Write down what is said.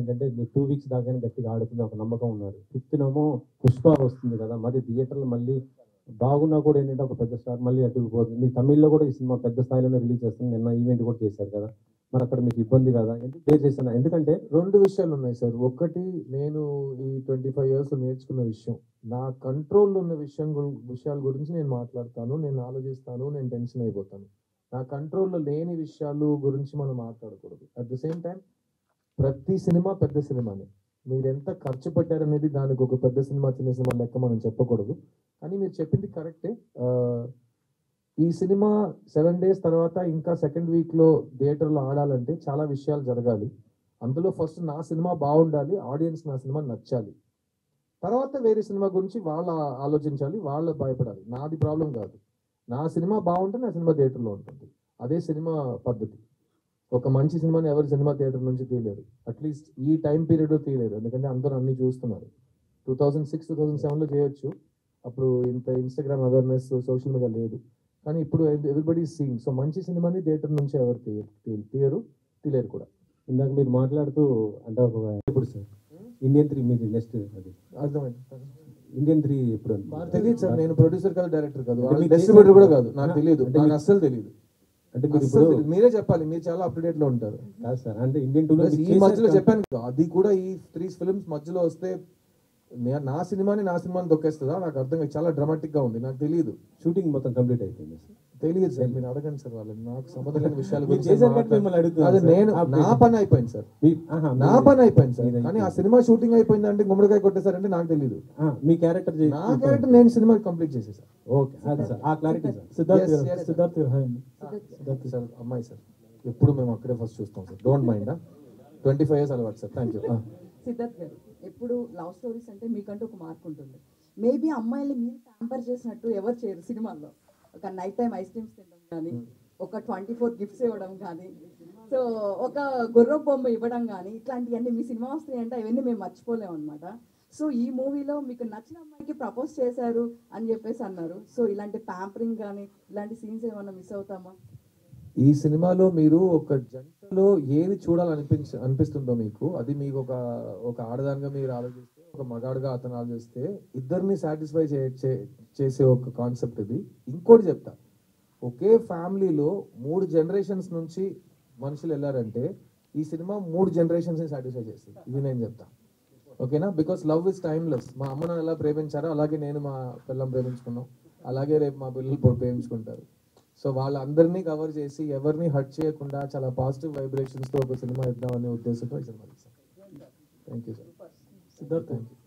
ఏంటంటే మీరు 2 వీక్స్ దాకానే గట్టిగా ఆడుతుంది ఒక నమ్మకం ఉన్నారు. 5th పుష్ప వస్తుంది కదా, మరి థియేటర్లో మళ్ళీ బాగున్నా కూడా ఏంటంటే ఒక పెద్ద స్టార్ మళ్ళీ అడ్డుకుపోతుంది. మీకు తమిళ్లో కూడా ఈ సినిమా పెద్ద స్థాయిలోనే రిలీజ్ చేస్తుంది. నిన్న ఈవెంట్ కూడా చేశారు కదా, మరి అక్కడ మీకు ఇబ్బంది కదా, ఎందుకు క్లియర్ చేస్తున్నా? ఎందుకంటే 2 విషయాలు ఉన్నాయి సార్. ఒకటి, నేను ఈ 25 ఇయర్స్ నేర్చుకున్న విషయం, నా కంట్రోల్లో ఉన్న విషయాల గురించి నేను మాట్లాడతాను, నేను ఆలోచిస్తాను, నేను టెన్షన్ అయిపోతాను. నా కంట్రోల్లో లేని విషయాలు గురించి మనం మాట్లాడకూడదు. అట్ ద సేమ్ టైం ప్రతి సినిమా పెద్ద సినిమానే. మీరు ఎంత ఖర్చు పెట్టారనేది దానికి ఒక పెద్ద సినిమా చిన్న సినిమా లెక్క మనం చెప్పకూడదు. కానీ మీరు చెప్పింది కరెక్టే. ఈ సినిమా 7 days తర్వాత ఇంకా సెకండ్ వీక్లో థియేటర్లో ఆడాలంటే చాలా విషయాలు జరగాలి. అందులో ఫస్ట్ నా సినిమా బాగుండాలి, ఆడియన్స్ నా సినిమా నచ్చాలి. తర్వాత వేరే సినిమా గురించి వాళ్ళు ఆలోచించాలి, వాళ్ళు భయపడాలి. నాది ప్రాబ్లం కాదు. నా సినిమా బాగుంటే నా సినిమా థియేటర్లో ఉంటుంది. అదే సినిమా పద్ధతి. ఒక మంచి సినిమాని ఎవరు సినిమా థియేటర్ నుంచి తీయలేరు, అట్లీస్ట్ ఈ టైం పీరియడ్లో తీయలేరు. ఎందుకంటే అందరూ అన్ని చూస్తున్నారు. 2006, 2007లో చేయొచ్చు, అప్పుడు ఇంత ఇన్స్టాగ్రామ్ అవేర్నెస్, సోషల్ మీడియా లేదు. కానీ ఇప్పుడు ఎవ్రీబడి సీయింగ్. సో మంచి సినిమాని థియేటర్ నుంచి ఎవరు తీయలేరు కూడా. ఇందాక మీరు మాట్లాడుతూ అంటే ఒక ఇప్పుడు సార్ ఇండియన్ 3 మీది నెక్స్ట్ అది అర్థమైంది. ఇండియన్ 3 ఎప్పుడు తెలియదు సార్. నేను ప్రొడ్యూసర్ కాదు, డైరెక్టర్ కాదు, డిస్ట్రిబ్యూటర్ కూడా కాదు. నాకు తెలియదు, నాకు అస్సలు తెలియదు. అంటే మీరు ఇప్పుడు మీరే చెప్పాలి, మీరు చాలా అప్డేట్ లో ఉంటారు. కాదు సార్, అంటే ఇండియన్ 2లో ఈ మధ్యలో చెప్పాను కదా, అది కూడా ఈ 3 ఫిల్మ్స్ మధ్యలో వస్తే నా సినిమాని తొక్కేస్తుందా? నాకు అర్థం కాదు. చాలా డ్రామాటిక్ గా ఉంది. నాకు తెలియదు. షూటింగ్ మొత్తం కంప్లీట్ అయిపోయింది సార్. తెలియదు సార్, మీరు అడగండి సార్ వాళ్ళని. నాకు సంబంధం లేని విషయాల గురించి నా పని అయిపోయింది సార్. నా పని అయిపోయింది సార్. కానీ ఆ సినిమా షూటింగ్ అయిపోయింది అంటే గుమ్మడికాయ కొట్టేసారంటే నాకు తెలియదు. మీ క్యారెక్టర్ నా క్యారెక్టర్ నేను సినిమా కంప్లీట్ చేసేసాను. ఓకే, అది సార్ ఆ క్లారిటీ సార్. సిద్ధార్థ్ సార్ అమ్మాయి సార్, ఎప్పుడు మేము అక్కడే ఫస్ట్ చూస్తాం సార్. Don't mind. 25 years అలవాటు sir. Thank you. Siddharth garu, ఎప్పుడు లవ్ స్టోరీస్ అంటే మీకంటూ ఒక మార్క్ ఉంటుంది. మేబీ అమ్మాయిని మీరు ప్యాంపర్ చేసినట్టు ఎవరు చేయరు సినిమాల్లో. ఒక నైట్ టైం ఐస్ క్రీమ్స్ తినడం కానీ, ఒక 24 గిఫ్ట్స్ ఇవ్వడం కానీ, సో ఒక గుర్ర బొమ్మ ఇవ్వడం కానీ, ఇట్లాంటివన్నీ మీ సినిమా వస్తాయి అంటే అవన్నీ మేము మర్చిపోలేము అనమాట. సో ఈ మూవీలో మీకు నచ్చిన అమ్మాయికి ప్రపోజ్ చేశారు అని చెప్పేసి అన్నారు. సో ఇలాంటి ప్యాంపరింగ్ కానీ ఇలాంటి సీన్స్ ఏమైనా మిస్ అవుతామా? ఈ సినిమాలో మీరు ఒక జంటలో ఏది అనిపిస్తుందో మీకు, అది మీకు ఒక ఆడదానిగా మీరు ఆలోచిస్తే, ఒక మగాడుగా అతను ఆలోచిస్తే, ఇద్దరిని సాటిస్ఫై చేసే ఒక కాన్సెప్ట్ ఇది. ఇంకోటి చెప్తా, ఒకే ఫ్యామిలీలో 3 generations నుంచి మనుషులు వెళ్ళారంటే ఈ సినిమా 3 generations ని సాటిస్ఫై చేస్తుంది. ఇది నేను చెప్తా, ఓకేనా? Because love is timeless. మా అమ్మ నాన్న ఎలా ప్రేమించారో అలాగే నేను మా పిల్లం ప్రేమించుకున్నాం, అలాగే రేపు మా పిల్లలు ప్రేమించుకుంటారు. సో వాళ్ళందరినీ కవర్ చేసి ఎవరిని హర్ట్ చేయకుండా చాలా పాజిటివ్ వైబ్రేషన్స్తో ఒక సినిమా ఇద్దామనే ఉద్దేశంతో ఈ సినిమా తీసాం. Thank you sir. Siddharth, thank you.